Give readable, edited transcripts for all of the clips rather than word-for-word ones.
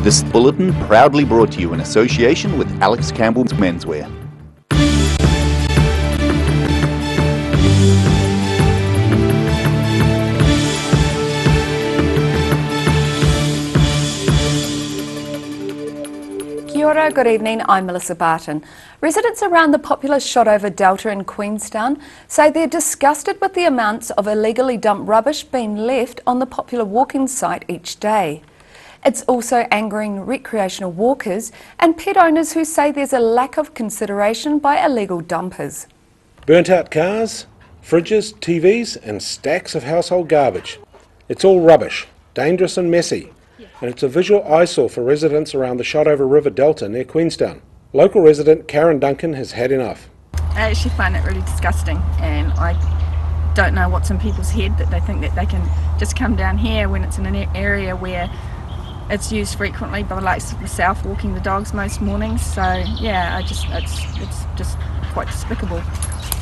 This bulletin proudly brought to you in association with Alex Campbell's Menswear. Kia ora, good evening, I'm Melissa Barton. Residents around the popular Shotover Delta in Queenstown say they're disgusted with the amounts of illegally dumped rubbish being left on the popular walking site each day. It's also angering recreational walkers and pet owners who say there's a lack of consideration by illegal dumpers. Burnt out cars, fridges, TVs and stacks of household garbage. It's all rubbish, dangerous and messy. And it's a visual eyesore for residents around the Shotover River Delta near Queenstown. Local resident Karen Duncan has had enough. I actually find it really disgusting, and I don't know what's in people's head that they think that they can just come down here when it's in an area where it's used frequently by the likes of myself walking the dogs most mornings. So yeah, it's just quite despicable.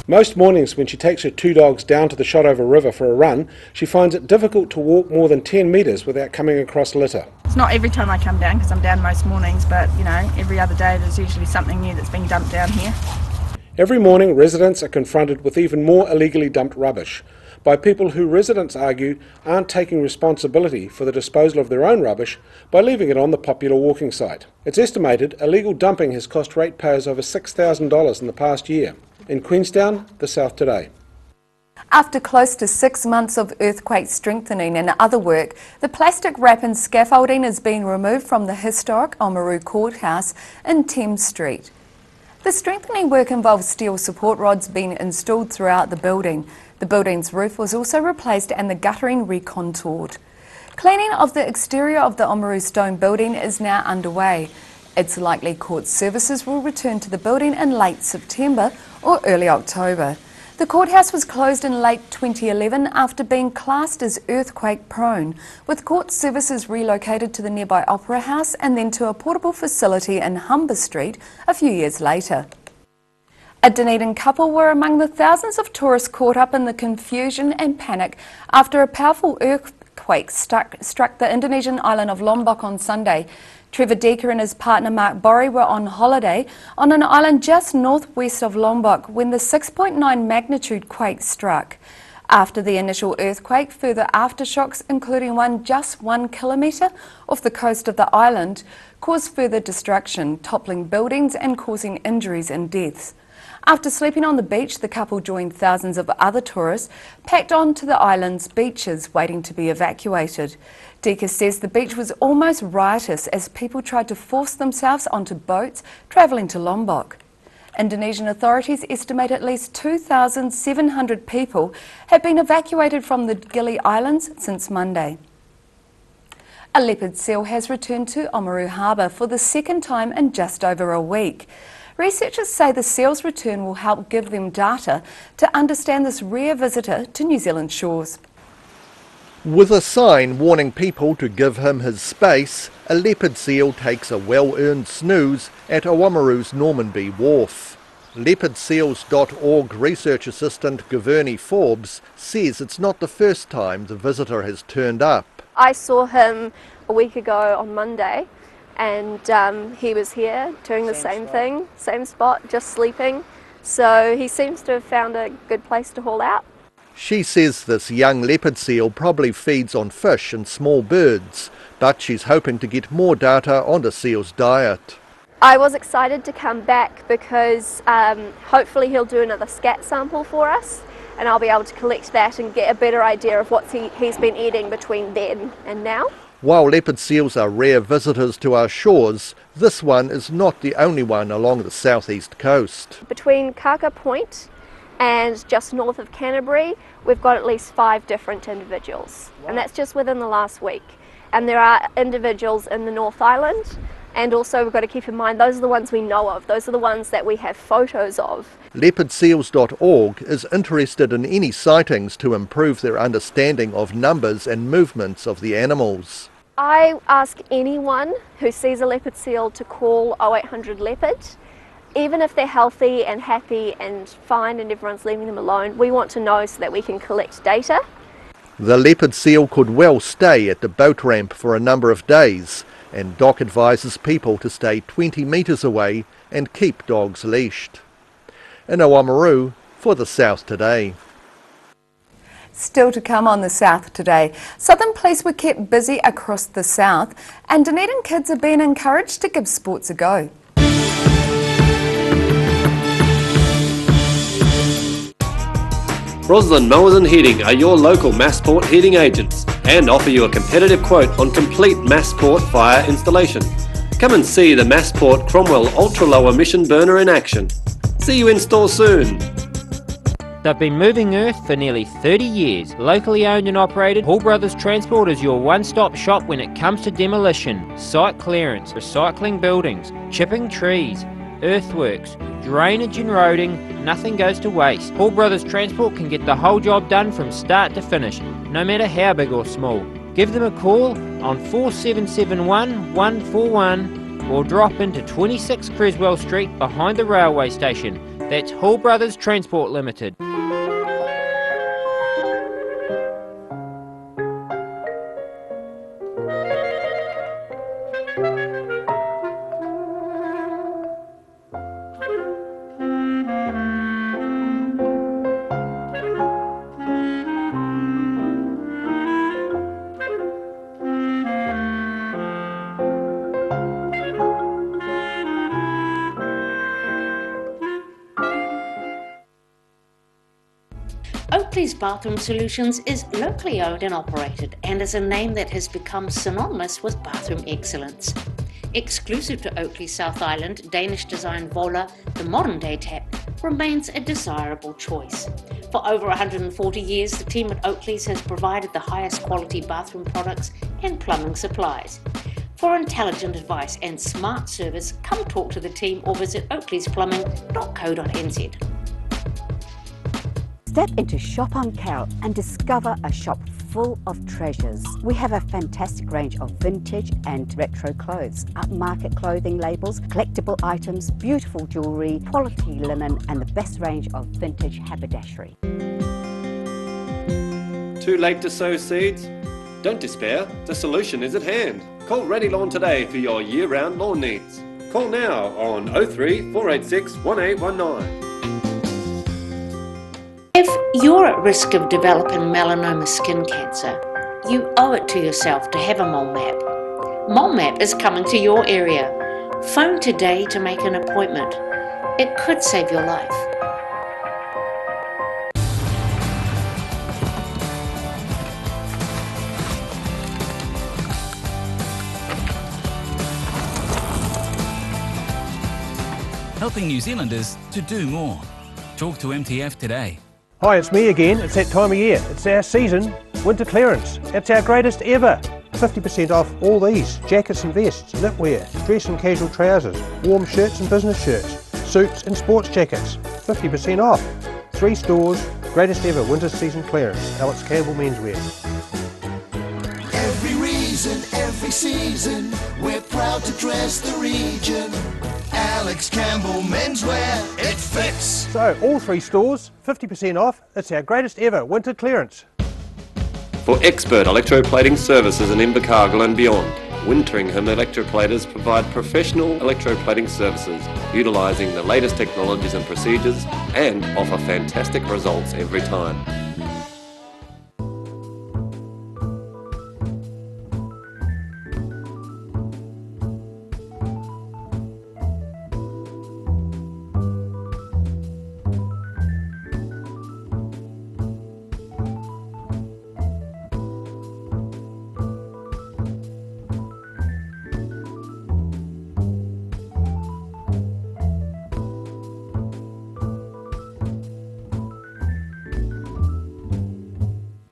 Most mornings when she takes her two dogs down to the Shotover River for a run, she finds it difficult to walk more than 10 metres without coming across litter. It's not every time I come down because I'm down most mornings, but you know, every other day there's usually something new that's being dumped down here. Every morning residents are confronted with even more illegally dumped rubbish by people who residents argue aren't taking responsibility for the disposal of their own rubbish by leaving it on the popular walking site. It's estimated illegal dumping has cost ratepayers over $6,000 in the past year. In Queenstown, the South Today. After close to 6 months of earthquake strengthening and other work, the plastic wrap and scaffolding is being removed from the historic Oamaru Courthouse in Thames Street. The strengthening work involves steel support rods being installed throughout the building. The building's roof was also replaced and the guttering recontoured. Cleaning of the exterior of the Oamaru stone building is now underway. It's likely court services will return to the building in late September or early October. The courthouse was closed in late 2011 after being classed as earthquake prone, with court services relocated to the nearby Opera House and then to a portable facility in Humber Street a few years later. A Dunedin couple were among the thousands of tourists caught up in the confusion and panic after a powerful earthquake struck the Indonesian island of Lombok on Sunday. Trevor Decker and his partner Mark Borrie were on holiday on an island just northwest of Lombok when the 6.9 magnitude quake struck. After the initial earthquake, further aftershocks, including one just 1 kilometre off the coast of the island, caused further destruction, toppling buildings and causing injuries and deaths. After sleeping on the beach, the couple joined thousands of other tourists packed onto the island's beaches, waiting to be evacuated. Decker says the beach was almost riotous as people tried to force themselves onto boats travelling to Lombok. Indonesian authorities estimate at least 2,700 people have been evacuated from the Gili Islands since Monday. A leopard seal has returned to Oamaru Harbour for the second time in just over a week. Researchers say the seal's return will help give them data to understand this rare visitor to New Zealand shores. With a sign warning people to give him his space, a leopard seal takes a well-earned snooze at Oamaru's Normanby Wharf. Leopardseals.org research assistant Gavernie Forbes says it's not the first time the visitor has turned up. I saw him a week ago on Monday, and he was here doing the same thing, same spot, just sleeping. So he seems to have found a good place to haul out. She says this young leopard seal probably feeds on fish and small birds, but she's hoping to get more data on the seal's diet. I was excited to come back because hopefully he'll do another scat sample for us, and I'll be able to collect that and get a better idea of what he's been eating between then and now. While leopard seals are rare visitors to our shores, this one is not the only one along the southeast coast. Between Kaka Point and just north of Canterbury, we've got at least 5 different individuals. Wow. And that's just within the last week. And there are individuals in the North Island, and also we've got to keep in mind those are the ones we know of, those are the ones that we have photos of. Leopardseals.org is interested in any sightings to improve their understanding of numbers and movements of the animals. I ask anyone who sees a leopard seal to call 0800 Leopard. Even if they're healthy and happy and fine and everyone's leaving them alone, we want to know so that we can collect data. The leopard seal could well stay at the boat ramp for a number of days. And DOC advises people to stay 20 metres away and keep dogs leashed. In Oamaru, for the South Today. Still to come on the South Today. Southern Police were kept busy across the South, and Dunedin kids are being encouraged to give sports a go. Roslyn Mowers and Heating are your local Massport heating agents and offer you a competitive quote on complete Massport fire installation. Come and see the Massport Cromwell ultra low emission burner in action. See you in store soon. They've been moving earth for nearly 30 years. Locally owned and operated, Hall Brothers Transport is your one-stop shop when it comes to demolition, site clearance, recycling buildings, chipping trees, earthworks, drainage and roading. Nothing goes to waste. Hall Brothers Transport can get the whole job done from start to finish, no matter how big or small. Give them a call on 4771 141 or drop into 26 Creswell Street behind the railway station. That's Hall Brothers Transport Limited. Oakley's Bathroom Solutions is locally owned and operated and is a name that has become synonymous with bathroom excellence. Exclusive to Oakley South Island, Danish design Vola, the modern day tap, remains a desirable choice. For over 140 years, the team at Oakley's has provided the highest quality bathroom products and plumbing supplies. For intelligent advice and smart service, come talk to the team or visit oakleysplumbing.co.nz. Step into Shop on Carroll and discover a shop full of treasures. We have a fantastic range of vintage and retro clothes, upmarket clothing labels, collectible items, beautiful jewellery, quality linen and the best range of vintage haberdashery. Too late to sow seeds? Don't despair, the solution is at hand. Call Ready Lawn today for your year-round lawn needs. Call now on 03 486 1819. If you're at risk of developing melanoma skin cancer, you owe it to yourself to have a mole map. Mole Map is coming to your area. Phone today to make an appointment. It could save your life. Helping New Zealanders to do more. Talk to MTF today. Hi, it's me again. It's that time of year. It's our season, winter clearance. It's our greatest ever. 50% off all these, jackets and vests, knitwear, dress and casual trousers, warm shirts and business shirts, suits and sports jackets. 50% off. 3 stores, greatest ever winter season clearance. Alex Campbell Menswear. Every reason, every season, we're proud to dress the region. Alex Campbell Menswear, it fits. So, all 3 stores, 50% off. It's our greatest ever winter clearance. For expert electroplating services in Invercargill and beyond, Winteringham Electroplaters provide professional electroplating services utilising the latest technologies and procedures and offer fantastic results every time.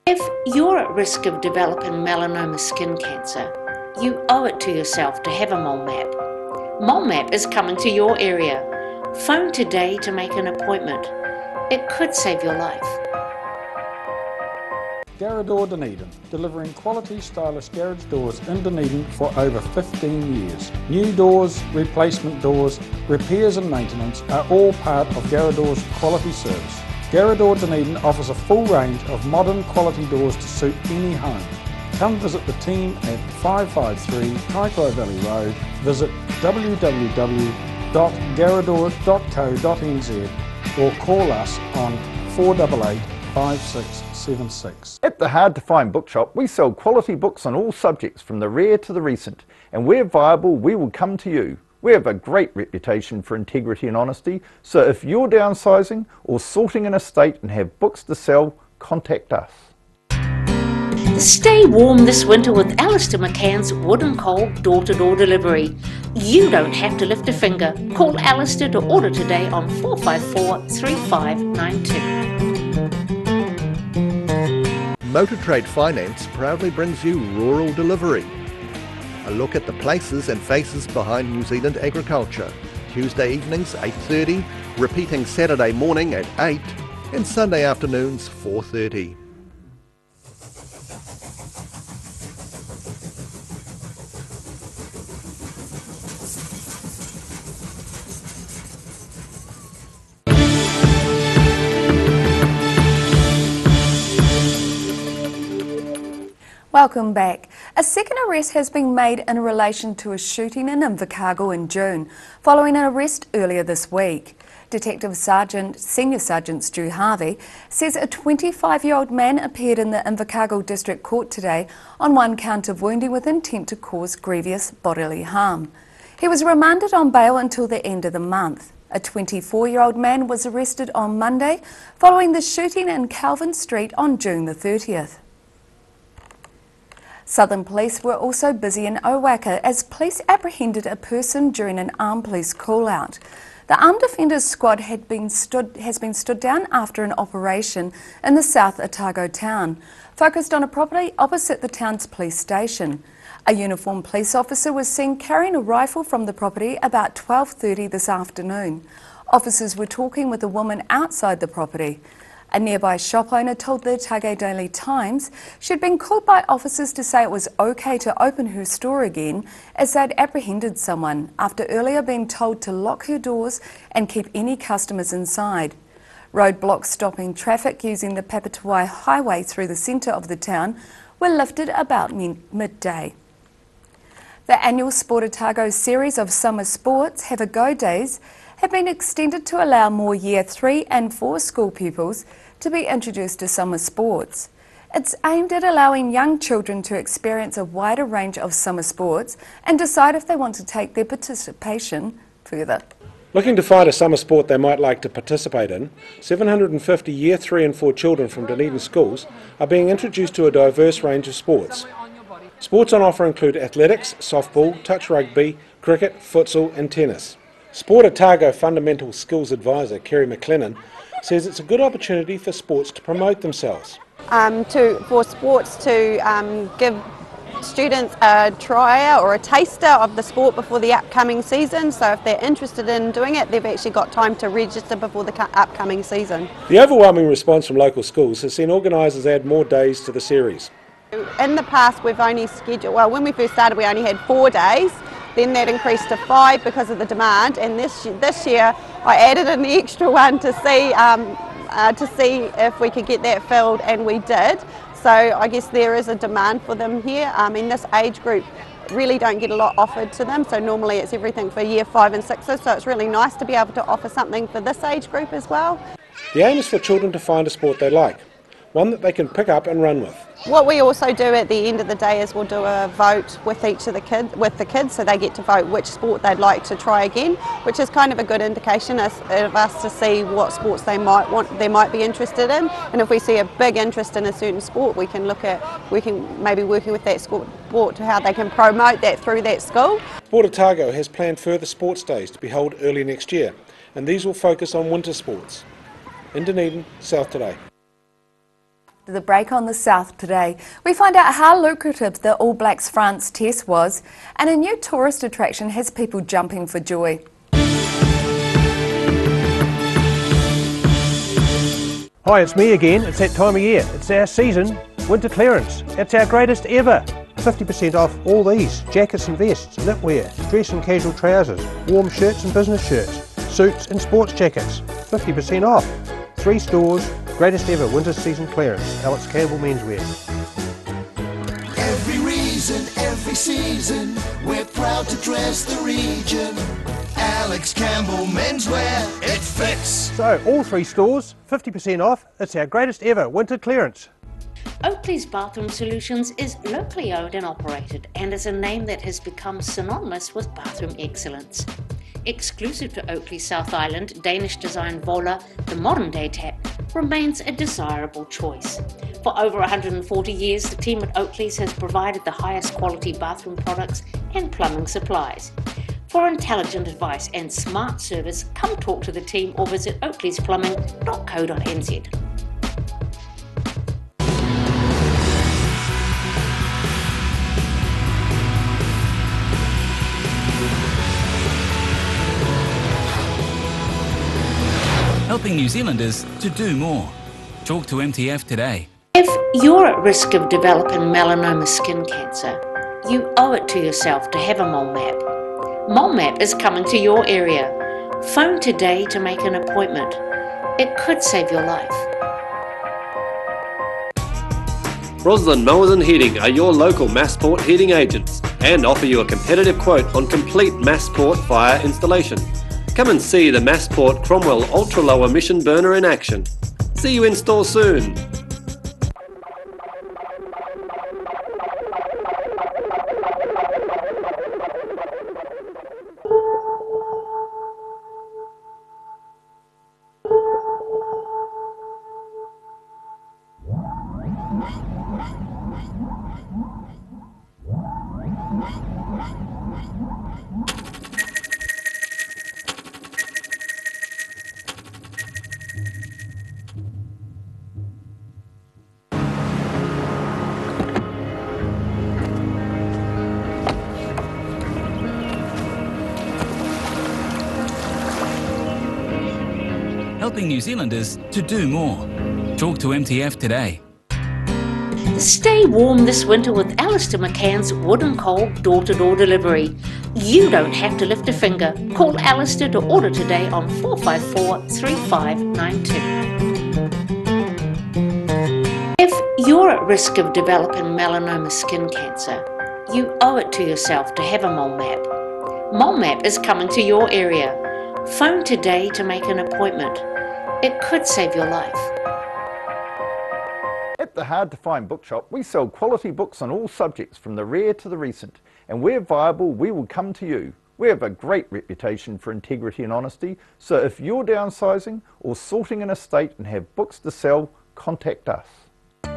If you're at risk of developing melanoma skin cancer, you owe it to yourself to have a mole map. Mole Map is coming to your area. Phone today to make an appointment. It could save your life. Garrador Dunedin, delivering quality stylish garage doors in Dunedin for over 15 years. New doors, replacement doors, repairs and maintenance are all part of Garrador's quality service. Garrador Dunedin offers a full range of modern quality doors to suit any home. Come visit the team at 553 Kaikoai Valley Road. Visit www.garador.co.nz or call us on 488 5676. At the Hard to Find Bookshop, we sell quality books on all subjects from the rare to the recent, and where viable, we will come to you. We have a great reputation for integrity and honesty, so if you're downsizing or sorting an estate and have books to sell, contact us. Stay warm this winter with Alistair McCann's Wood and Coal door-to-door delivery. You don't have to lift a finger. Call Alistair to order today on 454 3592. Motor Trade Finance proudly brings you Rural Delivery. A look at the places and faces behind New Zealand agriculture. Tuesday evenings 8:30, repeating Saturday morning at 8 and Sunday afternoons 4:30. Welcome back. A second arrest has been made in relation to a shooting in Invercargill in June, following an arrest earlier this week. Senior Sergeant Stu Harvey says a 25-year-old man appeared in the Invercargill District Court today on one count of wounding with intent to cause grievous bodily harm. He was remanded on bail until the end of the month. A 24-year-old man was arrested on Monday following the shooting in Calvin Street on June the 30th. Southern Police were also busy in Owaka as police apprehended a person during an armed police call-out. The Armed Defenders Squad has been stood down after an operation in the South Otago town, focused on a property opposite the town's police station. A uniformed police officer was seen carrying a rifle from the property about 12:30 this afternoon. Officers were talking with a woman outside the property. A nearby shop owner told the Otago Daily Times she'd been called by officers to say it was okay to open her store again as they'd apprehended someone after earlier being told to lock her doors and keep any customers inside. Roadblocks stopping traffic using the Papatowai Highway through the centre of the town were lifted about midday. The annual Sport Otago series of summer sports, Have a Go Days, have been extended to allow more Year 3 and 4 school pupils to be introduced to summer sports. It's aimed at allowing young children to experience a wider range of summer sports and decide if they want to take their participation further. Looking to find a summer sport they might like to participate in, 750 Year 3 and 4 children from Dunedin schools are being introduced to a diverse range of sports. Sports on offer include athletics, softball, touch rugby, cricket, futsal and tennis. Sport Otago Fundamental Skills Advisor Kerry McLennan says it's a good opportunity for sports to promote themselves. For sports to give students a trial or a taster of the sport before the upcoming season, so if they're interested in doing it, they've actually got time to register before the upcoming season. The overwhelming response from local schools has seen organisers add more days to the series. In the past we've only scheduled, well when we first started we only had 4 days. Then that increased to 5 because of the demand, and this year I added in the extra one to see if we could get that filled, and we did. So I guess there is a demand for them here. In this age group really don't get a lot offered to them, so normally it's everything for Year 5 and 6s, so it's really nice to be able to offer something for this age group as well. The aim is for children to find a sport they like, one that they can pick up and run with. What we also do at the end of the day is we'll do a vote with each of the kids, so they get to vote which sport they'd like to try again, which is kind of a good indication of us to see what sports they might be interested in. And if we see a big interest in a certain sport, we can maybe working with that sport to how they can promote that through that school. Sport Otago has planned further sports days to be held early next year, and these will focus on winter sports. In Dunedin, South Today. The break on the South Today, we find out how lucrative the All Blacks France test was, and a new tourist attraction has people jumping for joy. Hi, it's me again. It's that time of year. It's our season, winter clearance. It's our greatest ever. 50% off all these, jackets and vests, knitwear, dress and casual trousers, warm shirts and business shirts, suits and sports jackets, 50% off. 3 stores, greatest ever winter season clearance, Alex Campbell Menswear. season, we're proud to dress the region. Alex Campbell Menswear, it fits. So, all 3 stores, 50% off. It's our greatest ever winter clearance. Oakley's Bathroom Solutions is locally owned and operated and is a name that has become synonymous with bathroom excellence. Exclusive to Oakley South Island, Danish design Vola, the modern day tap, remains a desirable choice. For over 140 years, the team at Oakley's has provided the highest quality bathroom products and plumbing supplies. For intelligent advice and smart service, come talk to the team or visit oakleysPlumbing.co.nz. Helping New Zealanders to do more. Talk to MTF today. If you're at risk of developing melanoma skin cancer, you owe it to yourself to have a mole map. Mole Map is coming to your area. Phone today to make an appointment. It could save your life. Roslyn Mowers and Heating are your local Massport heating agents and offer you a competitive quote on complete Massport fire installation. Come and see the Massport Cromwell Ultra Low Emission Burner in action. See you in store soon. Helping New Zealanders to do more. Talk to MTF today. Stay warm this winter with Alistair McCann's Wood and Coal door-to-door delivery. You don't have to lift a finger. Call Alistair to order today on 454-3592. If you're at risk of developing melanoma skin cancer, you owe it to yourself to have a mole map. Mole Map is coming to your area. Phone today to make an appointment. It could save your life. At the Hard to Find Bookshop, we sell quality books on all subjects from the rare to the recent, and where viable, we will come to you. We have a great reputation for integrity and honesty, so if you're downsizing or sorting an estate and have books to sell, contact us.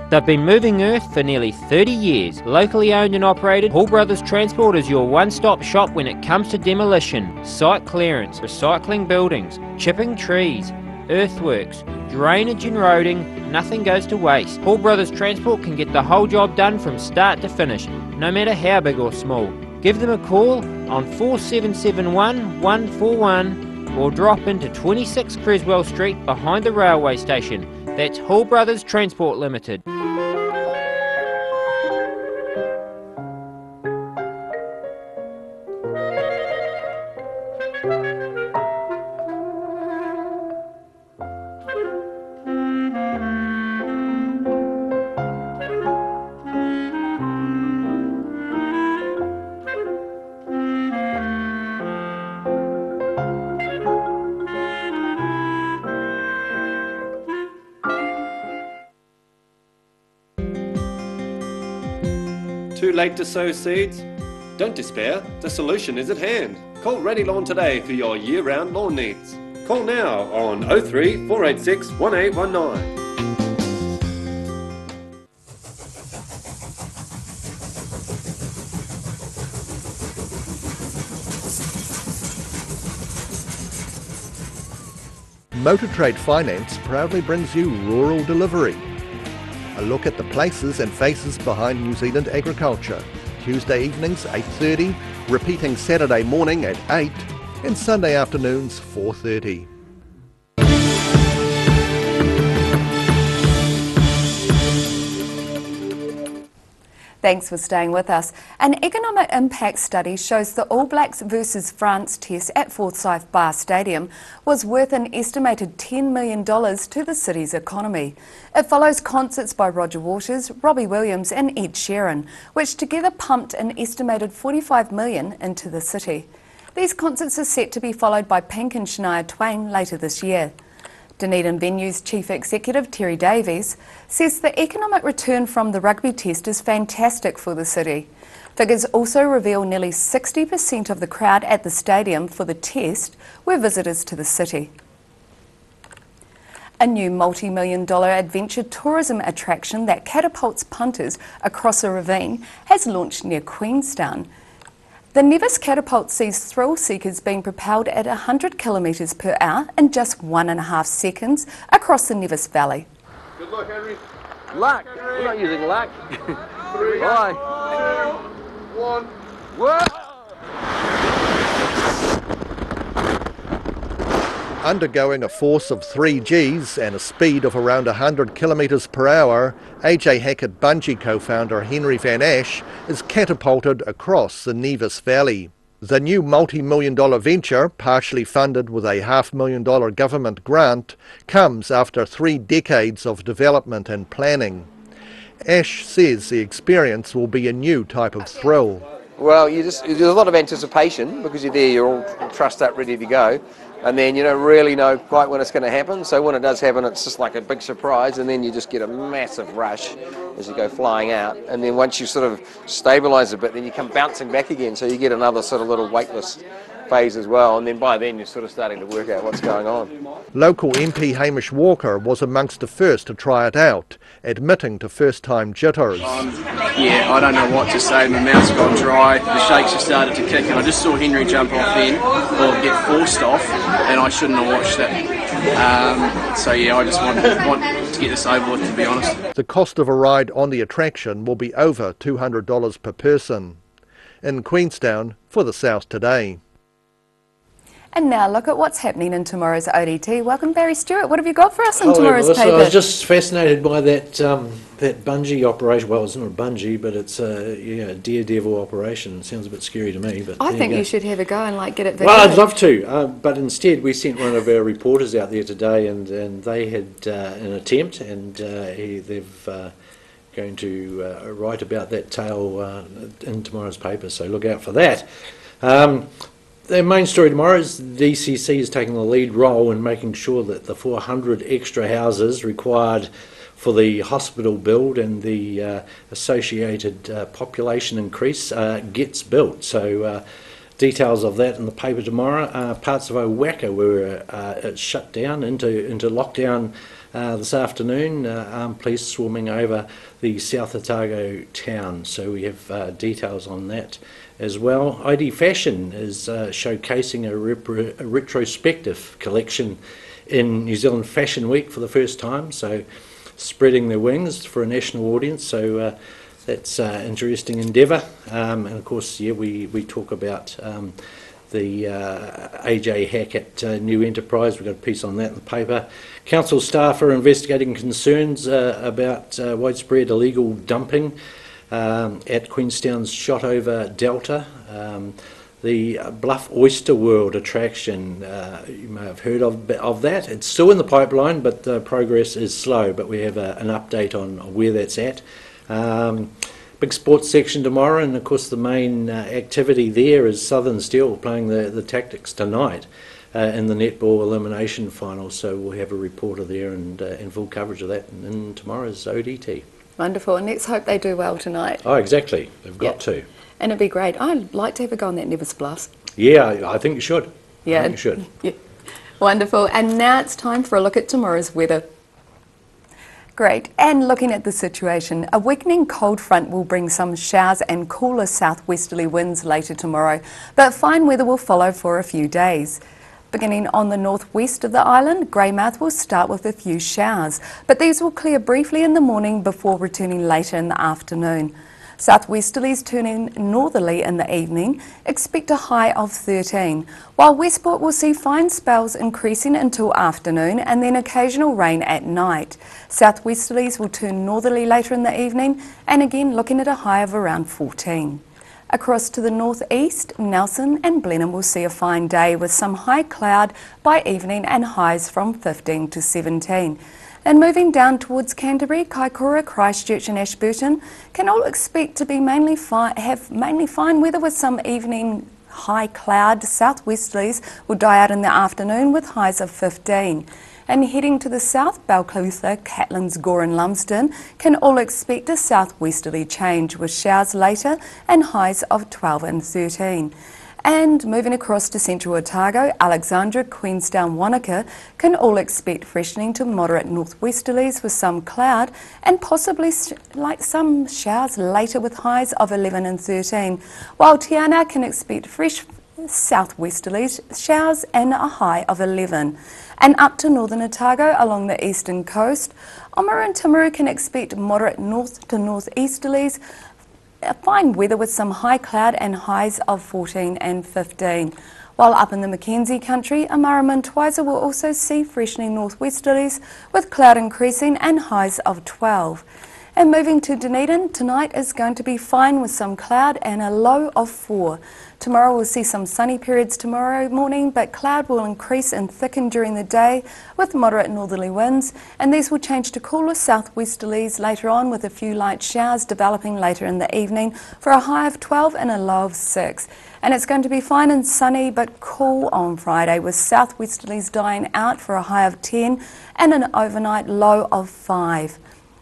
They've been moving earth for nearly 30 years. Locally owned and operated, Hall Brothers Transport is your one-stop shop when it comes to demolition, site clearance, recycling buildings, chipping trees, earthworks, drainage and roading. Nothing goes to waste. Hall Brothers Transport can get the whole job done from start to finish, no matter how big or small. Give them a call on 4771 141 or drop into 26 Creswell Street behind the railway station. That's Hall Brothers Transport Limited. Too late to sow seeds? Don't despair, the solution is at hand. Call Ready Lawn today for your year-round lawn needs. Call now on 03 486 1819. Motor Trade Finance proudly brings you Rural Delivery. A look at the places and faces behind New Zealand agriculture. Tuesday evenings 8:30, repeating Saturday morning at 8 and Sunday afternoons 4:30. Thanks for staying with us. An economic impact study shows the All Blacks versus France test at Forsyth Bar Stadium was worth an estimated $10 million to the city's economy. It follows concerts by Roger Waters, Robbie Williams and Ed Sheeran, which together pumped an estimated $45 million into the city. These concerts are set to be followed by Pink and Shania Twain later this year. Dunedin Venue's Chief Executive Terry Davies says the economic return from the rugby test is fantastic for the city. Figures also reveal nearly 60% of the crowd at the stadium for the test were visitors to the city. A new multi-million-dollar adventure tourism attraction that catapults punters across a ravine has launched near Queenstown. The Nevis Catapult sees thrill seekers being propelled at 100 kilometres per hour in just 1.5 seconds across the Nevis Valley. Good luck, Henry. Luck? We're not using luck. 3, 2, 1. Whoa! Undergoing a force of 3 Gs and a speed of around 100 kilometres per hour, AJ Hackett Bungee co-founder Henry Van Ash is catapulted across the Nevis Valley. The new multi-million-dollar venture, partially funded with a $500,000 government grant, comes after 3 decades of development and planning. Ash says the experience will be a new type of thrill. Well, there's a lot of anticipation because you're there, you're all trussed up, ready to go. And then you don't really know quite when it's going to happen. So when it does happen, it's just like a big surprise, and then you just get a massive rush as you go flying out. And then once you sort of stabilise a bit, then you come bouncing back again. So you get another sort of little weightless phase as well. And then by then you're sort of starting to work out what's going on. Local MP Hamish Walker was amongst the first to try it out, admitting to first-time jitters. Yeah, I don't know what to say. My mouth's gone dry. The shakes have started to kick, and I just saw Henry jump off then, or get forced off, and I shouldn't have watched that. So yeah, I just want to get this over with, to be honest. The cost of a ride on the attraction will be over $200 per person. In Queenstown, for the South Today. And now look at what's happening in tomorrow's ODT. Welcome, Barry Stewart. What have you got for us in tomorrow's Melissa. paper? I was just fascinated by that that bungee operation. Well, it's not a bungee, but it's a daredevil operation. It sounds a bit scary to me. But I think you should have a go and get it. Well, I'd love to, but instead we sent one of our reporters out there today, and they had an attempt, and they've going to write about that tale in tomorrow's paper. So look out for that. The main story tomorrow is the DCC is taking the lead role in making sure that the 400 extra houses required for the hospital build and the associated population increase gets built. So details of that in the paper tomorrow. Parts of Owaka were shut down into lockdown this afternoon. Armed police swarming over the South Otago town. So we have details on that as well. ID Fashion is showcasing a retrospective collection in New Zealand Fashion Week for the first time, so spreading their wings for a national audience, so that's an interesting endeavour. And of course, yeah, we talk about the AJ Hackett new enterprise. We've got a piece on that in the paper. Council staff are investigating concerns about widespread illegal dumping at Queenstown's Shotover Delta. The Bluff Oyster World attraction, you may have heard of that. It's still in the pipeline, but the progress is slow, but we have an update on where that's at. Big sports section tomorrow, and of course the main activity there is Southern Steel playing the Tactics tonight in the netball elimination final, so we'll have a reporter there and full coverage of that in tomorrow's ODT. Wonderful, and let's hope they do well tonight. Oh, exactly. They've got to. And it'd be great. I'd like to have a go on that Nevis Bluff. Yeah, I think you should. Yeah. I think you should. Yeah. Wonderful. And now it's time for a look at tomorrow's weather. Great. And looking at the situation, a weakening cold front will bring some showers and cooler southwesterly winds later tomorrow, but fine weather will follow for a few days. Beginning on the northwest of the island, Greymouth will start with a few showers, but these will clear briefly in the morning before returning later in the afternoon. Southwesterlies turning northerly in the evening, expect a high of 13, while Westport will see fine spells increasing until afternoon and then occasional rain at night. Southwesterlies will turn northerly later in the evening and again looking at a high of around 14. Across to the northeast, Nelson and Blenheim will see a fine day with some high cloud by evening and highs from 15 to 17. And moving down towards Canterbury, Kaikoura, Christchurch and Ashburton can all expect to be have mainly fine weather with some evening high cloud. Southwesterlies will die out in the afternoon with highs of 15. And heading to the south, Balclutha, Catlins, Gore and Lumsden can all expect a southwesterly change with showers later and highs of 12 and 13. And moving across to central Otago, Alexandra, Queenstown, Wanaka can all expect freshening to moderate northwesterlies with some cloud and possibly some showers later with highs of 11 and 13, while Te Anau can expect fresh southwesterlies, showers and a high of 11. And up to northern Otago along the eastern coast, Oamaru and Timaru can expect moderate north to northeasterlies, fine weather with some high cloud and highs of 14 and 15. While up in the Mackenzie country, Amarama and Twiza will also see freshening northwesterlies with cloud increasing and highs of 12. And moving to Dunedin, tonight is going to be fine with some cloud and a low of 4. Tomorrow we'll see some sunny periods tomorrow morning, but cloud will increase and thicken during the day with moderate northerly winds, and these will change to cooler southwesterlies later on with a few light showers developing later in the evening for a high of 12 and a low of 6. And it's going to be fine and sunny but cool on Friday with southwesterlies dying out for a high of 10 and an overnight low of 5.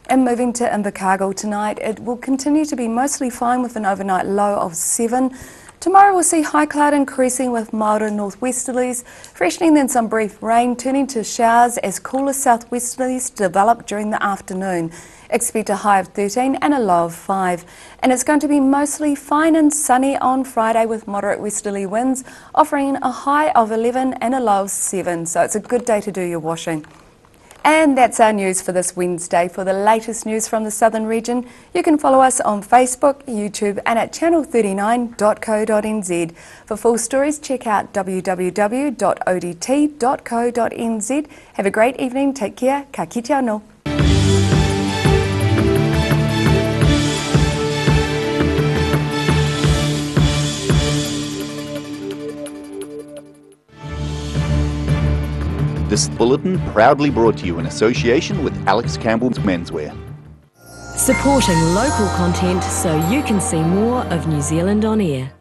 And moving to Invercargill tonight, it will continue to be mostly fine with an overnight low of 7. Tomorrow we'll see high cloud increasing with milder northwesterlies, freshening then some brief rain, turning to showers as cooler southwesterlies develop during the afternoon. Expect a high of 13 and a low of 5. And it's going to be mostly fine and sunny on Friday with moderate westerly winds, offering a high of 11 and a low of 7. So it's a good day to do your washing. And that's our news for this Wednesday. For the latest news from the southern region, you can follow us on Facebook, YouTube and at channel39.co.nz. For full stories, check out www.odt.co.nz. Have a great evening, take care, ka kite anō. This bulletin proudly brought to you in association with Alex Campbell's Menswear. Supporting local content so you can see more of New Zealand on air.